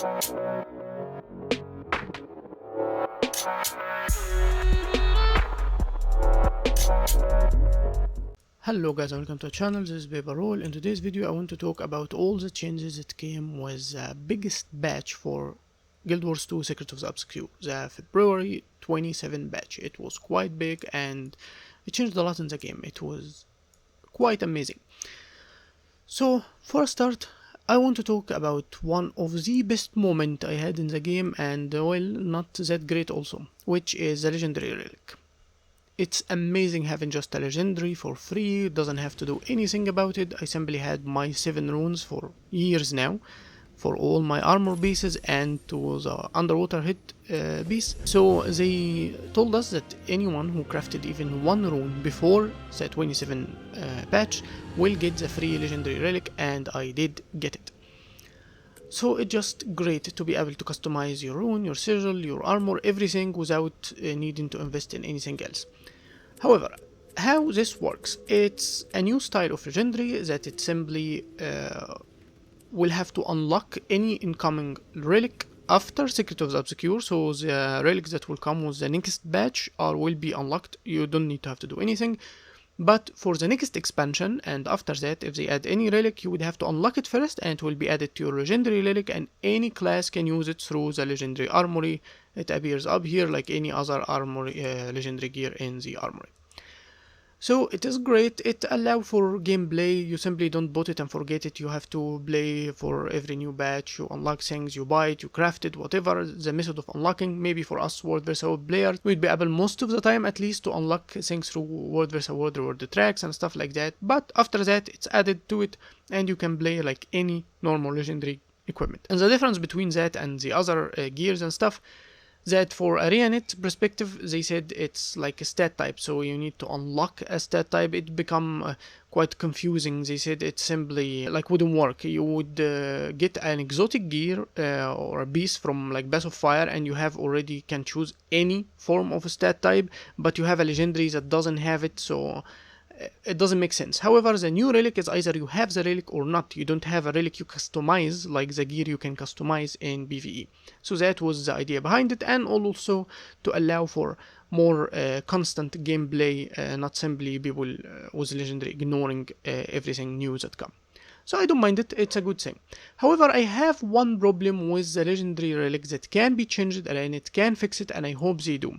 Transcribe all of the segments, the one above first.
Hello guys, welcome to the channel. This is Paper Roll. In today's video I want to talk about all the changes that came with the biggest batch for Guild Wars 2 Secrets of the Obscure, the February 27 batch. It was quite big and it changed a lot in the game. It was quite amazing. So for a start, I want to talk about one of the best moments I had in the game, and well, not that great also, which is the Legendary Relic. It's amazing having just a legendary for free, doesn't have to do anything about it. I simply had my 7 runes for years now, for all my armor pieces and to the underwater hit piece. So they told us that anyone who crafted even 1 rune before the 27 patch will get the free legendary relic, and I did get it. So it's just great to be able to customize your rune, your sigil, your armor, everything without needing to invest in anything else. However, how this works, it's a new style of legendary that it simply will have to unlock any incoming relic after Secret of the Obscure. So the relics that will come with the next batch will be unlocked. You don't need to have to do anything. But for the next expansion and after that, if they add any relic, you would have to unlock it first, and it will be added to your legendary relic, and any class can use it through the legendary armory. It appears up here like any other armory, legendary gear in the armory. So it is great. It allows for gameplay. You simply don't put it and forget it. You have to play for every new batch. You unlock things, you buy it, you craft it, whatever the method of unlocking. Maybe for us World vs. World players, we'd be able most of the time at least to unlock things through World vs. World reward tracks and stuff like that. But after that, it's added to it, and you can play like any normal legendary equipment. And the difference between that and the other gears and stuff, that for ArenaNet perspective, they said it's like a stat type, so you need to unlock a stat type. It become quite confusing. They said it simply like wouldn't work. You would get an exotic gear or a beast from like Bass of Fire, and you have already can choose any form of a stat type, but you have a legendary that doesn't have it, so it doesn't make sense. However, the new relic is either you have the relic or not. You don't have a relic you customize, like the gear you can customize in PvE. So that was the idea behind it, and also to allow for more constant gameplay, not simply people with legendary ignoring everything new that come. So I don't mind it, it's a good thing. However, I have one problem with the legendary relic that can be changed, and it can fix it, and I hope they do.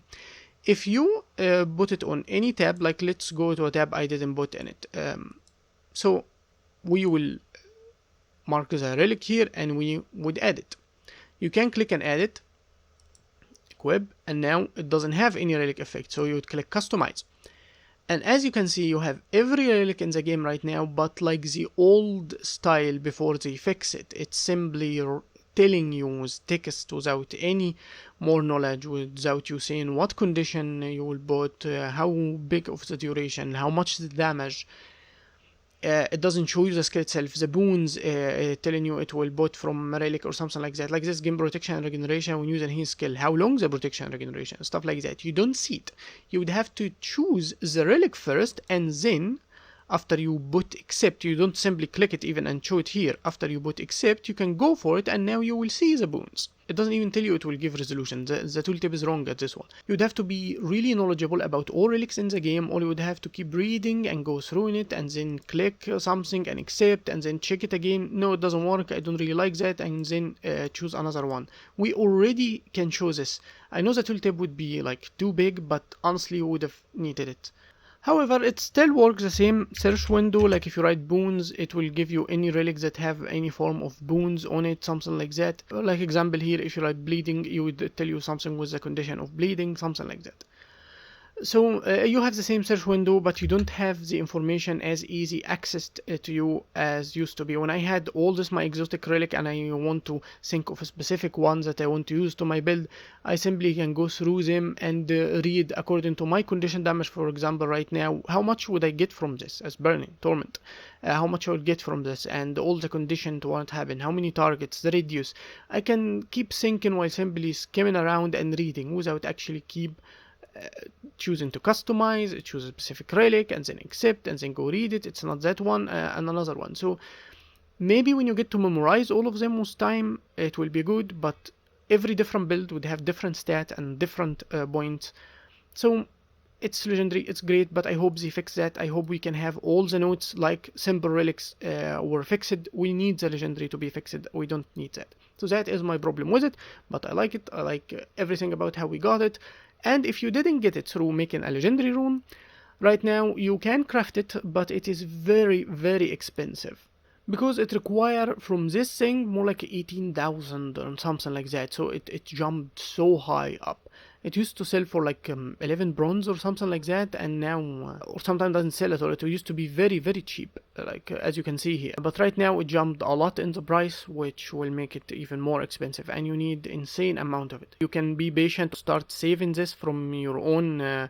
If you put it on any tab, like let's go to a tab I didn't put in it. So we will mark the relic here and we would add it. You can click and add it, equip, and now it doesn't have any relic effect. So you would click customize. And as you can see, you have every relic in the game right now, but like the old style before they fix it. It's simply telling you with text without any more knowledge, without you saying what condition you will put, how big of the duration, how much the damage. It doesn't show you the skill itself, the boons telling you it will put from relic or something like that. Like this game protection and regeneration when using his skill, how long the protection and regeneration, stuff like that. You don't see it. You would have to choose the relic first, and then after you put accept, you don't simply click it even and show it here. After you put accept, you can go for it, and now you will see the boons. It doesn't even tell you it will give resolution. The tooltip is wrong at this one. You'd have to be really knowledgeable about all relics in the game, or you would have to keep reading and go through it and then click something and accept and then check it again. No, it doesn't work. I don't really like that, and then choose another one. We already can show this. I know the tooltip would be like too big, but honestly we would have needed it. However, it still works the same search window. Like if you write boons, it will give you any relics that have any form of boons on it, something like that. Like example here, if you write bleeding, it would tell you something with the condition of bleeding, something like that. So you have the same search window, but you don't have the information as easy accessed to you as used to be. When I had all this my exotic relic and I want to think of a specific one that I want to use to my build, I simply can go through them and read according to my condition damage. For example, right now, how much would I get from this as burning torment, how much I would get from this, and all the condition to what happen, how many targets, the radius. I can keep thinking while simply skimming around and reading without actually keep choosing to customize, choose a specific relic and then accept and then go read it. It's not that one and another one. So Maybe when you get to memorize all of them with time, it will be good, but every different build would have different stats and different points. So it's legendary, it's great, but I hope they fix that. I hope we can have all the notes like simple relics were fixed. We need the legendary to be fixed. We don't need that. So that is my problem with it, but I like it. I like everything about how we got it. And if you didn't get it through making a legendary rune, right now you can craft it, but it is very, very expensive. Because it require from this thing more like 18,000 or something like that, so it jumped so high up. It used to sell for like 11 bronze or something like that, and now, or sometimes doesn't sell at all. It used to be very, very cheap, like as you can see here. But right now it jumped a lot in the price, which will make it even more expensive, and you need insane amount of it. You can be patient to start saving this from your own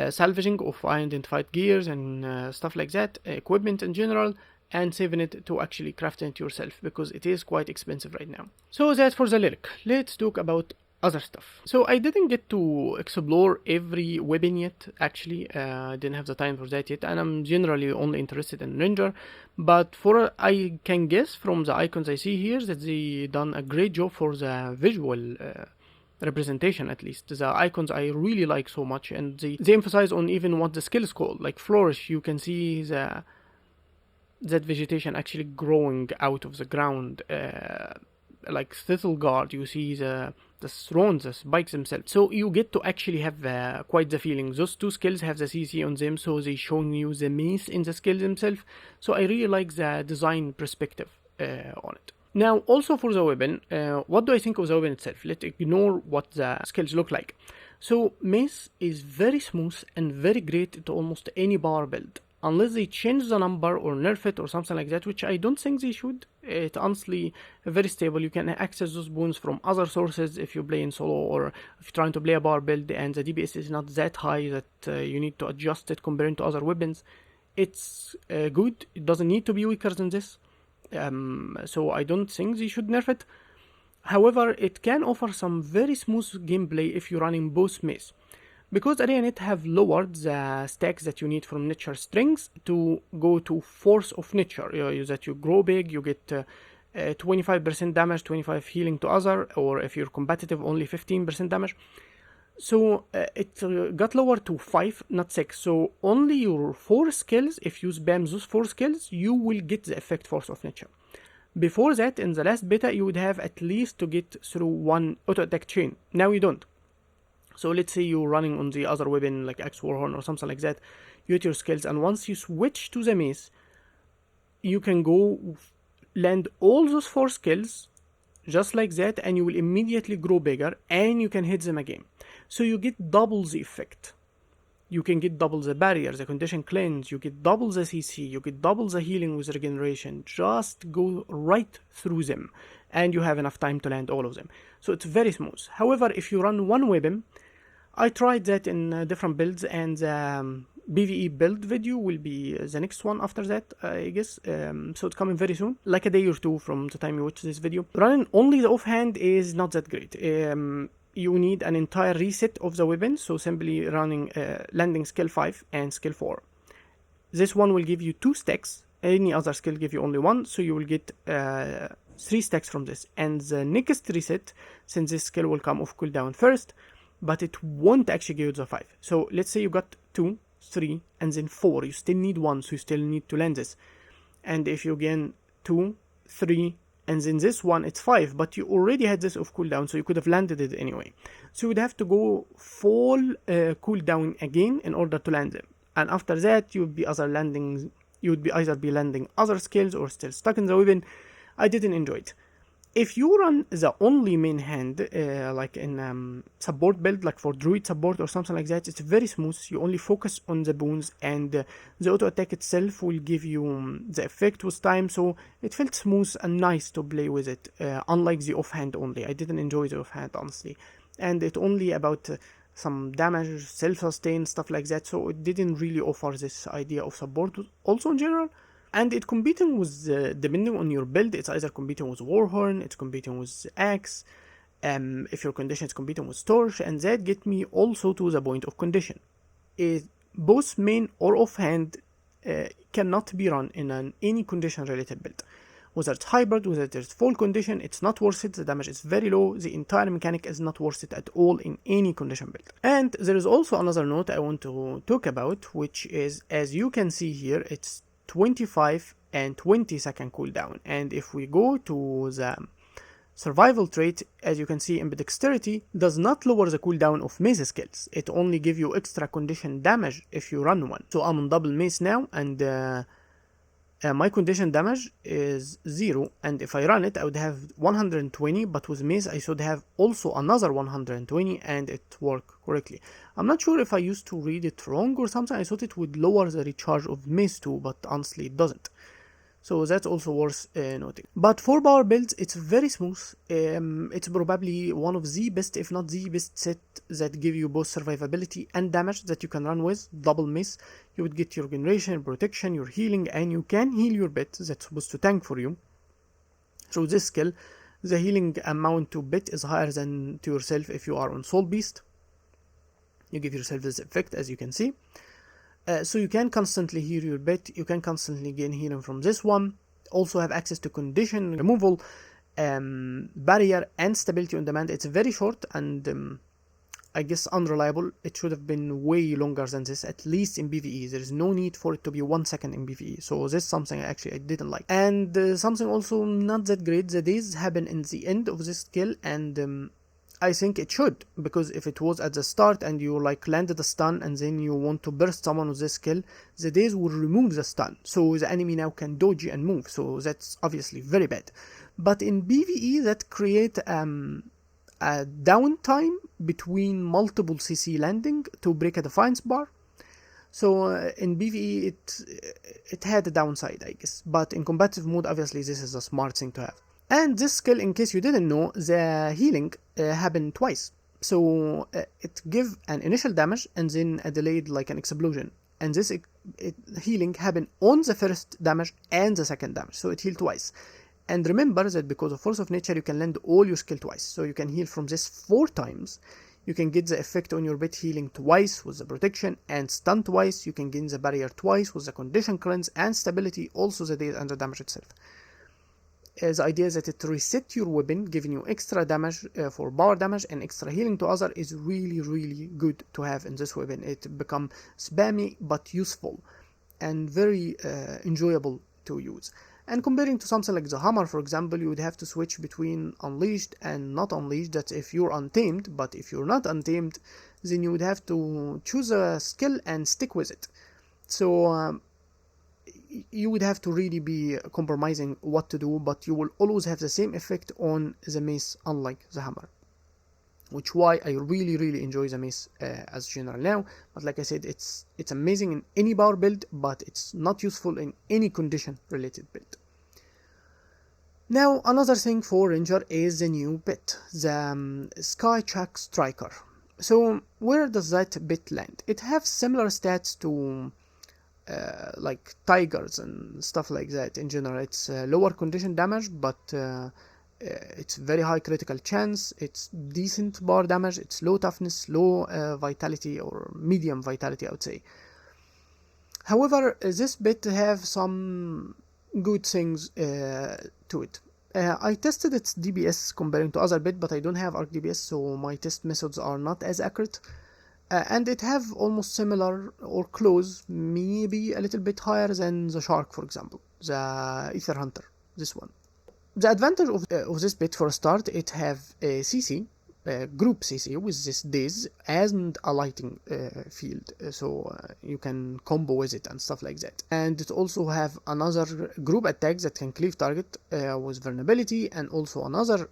salvaging of identified gears and stuff like that, equipment in general, and saving it to actually crafting it yourself, because it is quite expensive right now. So that's for the lyric. Let's talk about other stuff. So I didn't get to explore every weapon yet, actually. I didn't have the time for that yet, and I'm generally only interested in Ranger. But I can guess from the icons I see here that they done a great job for the visual representation. At least the icons I really like so much, and they emphasize on even what the skill is called, like flourish. You can see that vegetation actually growing out of the ground, like Thistle Guard. You see the thrones, the spikes themselves. So you get to actually have quite the feeling. Those two skills have the CC on them, so they showing you the mace in the skills themselves. So I really like the design perspective on it. Now, also for the weapon, what do I think of the weapon itself? Let's ignore what the skills look like. So Mace is very smooth and very great to almost any bar build, unless they change the number or nerf it or something like that, which I don't think they should. It's honestly very stable. You can access those boons from other sources if you play in solo, or if you're trying to play a bar build and the DPS is not that high that you need to adjust it comparing to other weapons. It's good. It doesn't need to be weaker than this. So I don't think they should nerf it. However, it can offer some very smooth gameplay if you're running both Mace, because Arena Net have lowered the stacks that you need from nature strings to go to force of nature. That you grow big, you get 25% damage, 25 healing to other, or if you're competitive, only 15% damage. So it got lowered to 5, not 6. So only your 4 skills, if you spam those 4 skills, you will get the effect force of nature. Before that, in the last beta, you would have at least to get through 1 auto attack chain. Now you don't. So let's say you're running on the other weapon like Axe Warhorn or something like that, you hit your skills, and once you switch to the Mace, you can go land all those 4 skills just like that, and you will immediately grow bigger, and you can hit them again. So you get double the effect. You can get double the barrier, the condition cleanse, you get double the CC, you get double the healing with regeneration. Just go right through them, and you have enough time to land all of them. So it's very smooth. However, if you run one weapon, I tried that in different builds, and the PvE build video will be the next one after that, I guess. So it's coming very soon, like a day or two from the time you watch this video. Running only the offhand is not that great. You need an entire reset of the weapon, so simply running landing skill 5 and skill 4. This one will give you 2 stacks, any other skill give you only 1, so you will get 3 stacks from this. And the next reset, since this skill will come off cooldown first, but it won't actually give you the 5. So let's say you got 2, 3, and then 4, you still need 1, so you still need to land this. And if you gain 2, 3, and then this one, it's 5, but you already had this off cooldown, so you could have landed it anyway. So you would have to go full cooldown again in order to land them. And after that, you would be either be landing other skills or still stuck in the weapon. I didn't enjoy it. If you run the only main hand, like in support build, like for Druid support or something like that, it's very smooth. You only focus on the boons, and the auto attack itself will give you the effect with time. So it felt smooth and nice to play with it, unlike the offhand only. I didn't enjoy the offhand, honestly. And it only about some damage, self-sustain, stuff like that. So it didn't really offer this idea of support also in general. And it competing with, depending on your build, it's either competing with Warhorn, it's competing with Axe, if your condition is competing with Torch, and that get me also to the point of condition. Both main or offhand cannot be run in any condition related build. Whether it's hybrid, whether it's full condition, it's not worth it. The damage is very low. The entire mechanic is not worth it at all in any condition build. And there is also another note I want to talk about, which is, as you can see here, it's 25 and 20-second cooldown. And if we go to the survival trait, as you can see, ambidexterity does not lower the cooldown of mace skills. It only gives you extra condition damage if you run one. So I'm on double mace now, and my condition damage is 0, and if I run it I would have 120, but with mace I should have also another 120 and it worked correctly. I'm not sure if I used to read it wrong or something. I thought it would lower the recharge of mace too, but honestly it doesn't. So that's also worth noting. But for power builds, it's very smooth. It's probably one of the best, if not the best set that give you both survivability and damage that you can run with. Double mace, you would get your regeneration, protection, your healing, and you can heal your bit that's supposed to tank for you. Through this skill, the healing amount to bit is higher than to yourself if you are on Soulbeast. You give yourself this effect, as you can see. So you can constantly heal your bit, you can constantly gain healing from this one. Also have access to condition removal, barrier, and stability on demand. It's very short and I guess unreliable. It should have been way longer than this, at least in PvE. There is no need for it to be 1 second in PvE. So this is something I didn't like. And something also not that great, the days happen in the end of this skill, and I think it should, because if it was at the start and you like landed a stun and then you want to burst someone with this skill, the daze will remove the stun, so the enemy now can dodge and move, so that's obviously very bad. But in PvE that create a downtime between multiple CC landing to break a defiance bar. So in PvE it had a downside, I guess, but in competitive mode obviously this is a smart thing to have. And this skill, in case you didn't know, the healing happened twice. So it give an initial damage and then a delayed like an explosion. And this healing happened on the first damage and the second damage. So it healed twice. And remember that because of force of nature, you can land all your skill twice. So you can heal from this 4 times. You can get the effect on your bit healing twice with the protection and stun twice. You can gain the barrier twice with the condition cleanse and stability, also the daze and the damage itself. The idea is that it resets your weapon, giving you extra damage for power damage and extra healing to other is really good to have in this weapon. It becomes spammy but useful and very enjoyable to use. And comparing to something like the hammer, for example, you would have to switch between unleashed and not unleashed. That's if you're untamed, but if you're not untamed, then you would have to choose a skill and stick with it. So you would have to really be compromising what to do, but you will always have the same effect on the mace, unlike the hammer, which why I really enjoy the mace as general now. But like I said, it's amazing in any power build, but it's not useful in any condition related build. Now another thing for ranger is the new bit, the sky chak striker. So where does that bit land? It has similar stats to like tigers and stuff like that. In general, it's lower condition damage, but it's very high critical chance, it's decent bar damage, it's low toughness, low vitality, or medium vitality I would say. However, this bit have some good things to it. I tested its DPS comparing to other bit, but I don't have arc DPS, so my test methods are not as accurate. And it have almost similar or close, maybe a little bit higher than the shark, for example, the ether hunter, this one. The advantage of this bit, for a start, it have a CC, group CC with this daze and a lighting field, so you can combo with it and stuff like that. And it also have another group attack that can cleave target with vulnerability, and also another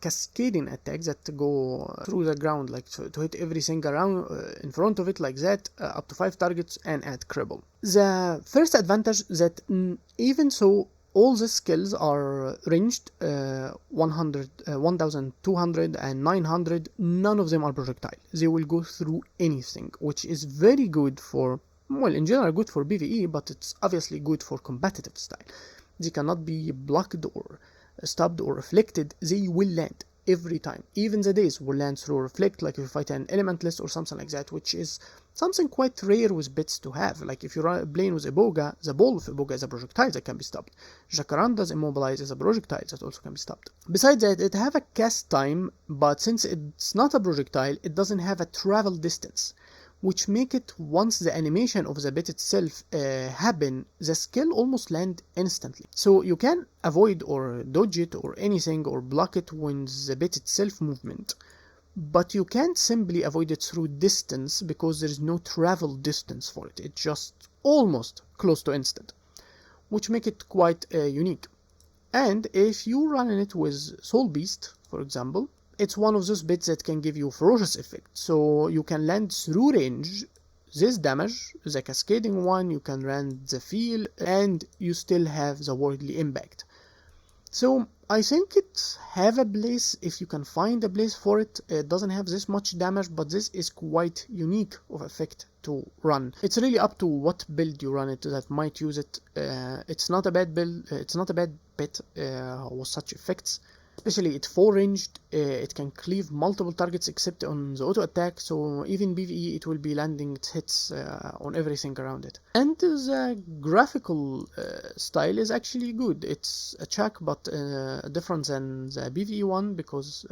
cascading attack that go through the ground, like to hit everything around in front of it like that, up to 5 targets, and add cripple. The first advantage that even so all the skills are ranged 100, 1200 and 900. None of them are projectile. They will go through anything, which is very good for, well, in general good for PvE, but it's obviously good for competitive style. They cannot be blocked or stopped or reflected. They will land every time. Even the days will land through reflect, like if you fight an elementalist or something like that, which is something quite rare with bits to have. Like if you're playing with Iboga, the ball of Iboga is a projectile that can be stopped. Jacaranda's Immobilize is a projectile that also can be stopped. Besides that, it have a cast time, but since it's not a projectile, it doesn't have a travel distance, which make it, once the animation of the bit itself happen, the skill almost land instantly. So you can avoid or dodge it or anything or block it when the bit itself movement, but you can't simply avoid it through distance because there is no travel distance for it. It's just almost close to instant, which make it quite unique. And if you run it with Soulbeast, for example, it's one of those bits that can give you ferocious effect. So you can land through range this damage, the cascading one, you can land the feel, and you still have the worldly impact. So I think it have a place if you can find a place for it. It doesn't have this much damage, but this is quite unique of effect to run. It's really up to what build you run it that might use it. It's not a bad build. It's not a bad bit with such effects. Especially it's 4-ranged, it can cleave multiple targets except on the auto attack, so even PvE it will be landing its hits on everything around it. And the graphical style is actually good. It's a chak, but different than the PvE one because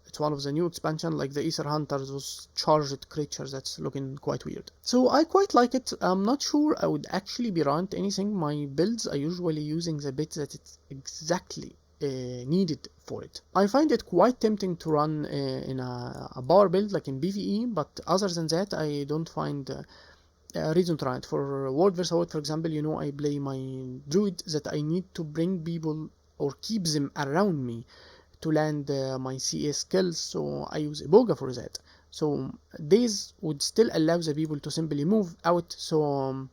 it's one of the new expansion, like the Ether Hunters, those charged creatures that's looking quite weird. So I quite like it. I'm not sure I would actually be running anything. My builds are usually using the bit that it's exactly needed for it. I find it quite tempting to run in a power build like in PvE, but other than that I don't find a reason to run it. For World vs. World, for example, you know, I play my Druid that I need to bring people or keep them around me to land my CA skills, so I use Iboga for that. So these would still allow the people to simply move out, so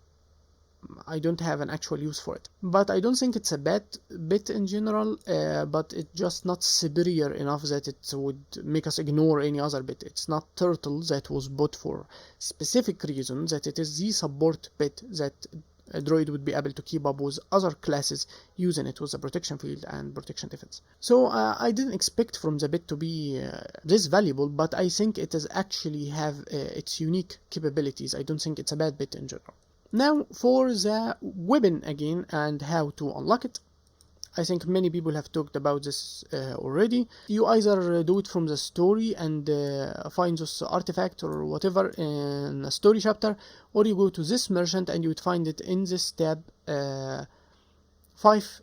I don't have an actual use for it. But I don't think it's a bad bit in general, but it's just not superior enough that it would make us ignore any other bit. It's not Turtle that was bought for specific reasons, that it is the support bit that a Druid would be able to keep up with other classes using it with the protection field and protection defense. So I didn't expect from the bit to be this valuable, but I think it is actually have its unique capabilities. I don't think it's a bad bit in general. Now for the weapon again and how to unlock it. I think many people have talked about this already. You either do it from the story and find this artifact or whatever in a story chapter, or you go to this merchant and you would find it in this tab, 5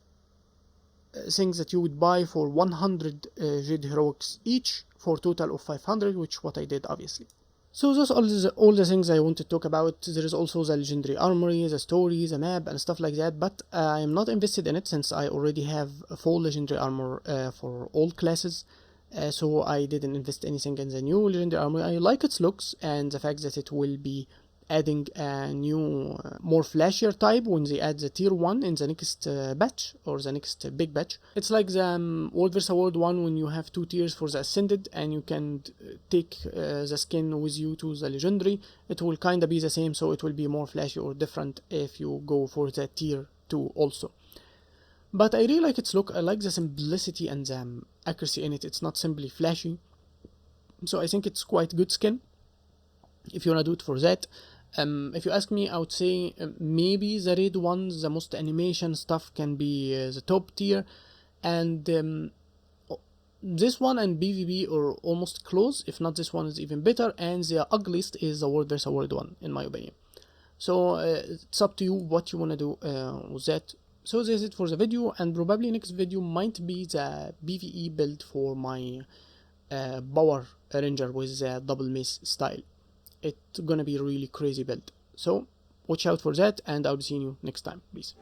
things that you would buy for 100 Jade Heroics each for a total of 500, which what I did obviously. So those are all the things I want to talk about. There is also the legendary armory, the story, the map and stuff like that, but I am not invested in it since I already have a full legendary armor for all classes, so I didn't invest anything in the new legendary armor. I like its looks and the fact that it will be adding a new more flashier type when they add the tier 1 in the next batch or the next big batch. It's like the World vs. World one when you have 2 tiers for the Ascended and you can take the skin with you to the legendary. It will kinda be the same, so it will be more flashy or different if you go for the tier 2 also. But I really like its look. I like the simplicity and the accuracy in it. It's not simply flashy, so I think it's quite good skin if you wanna do it for that. If you ask me, I would say maybe the raid ones, the most animation stuff can be the top tier, and this one and BVB are almost close, if not this one is even better, and the ugliest is the World vs. World one in my opinion. So it's up to you what you want to do with that. So this is it for the video, and probably next video might be the PvE build for my Power Ranger with the double mace style. It's gonna be a really crazy build, so watch out for that, and I'll be seeing you next time. Peace.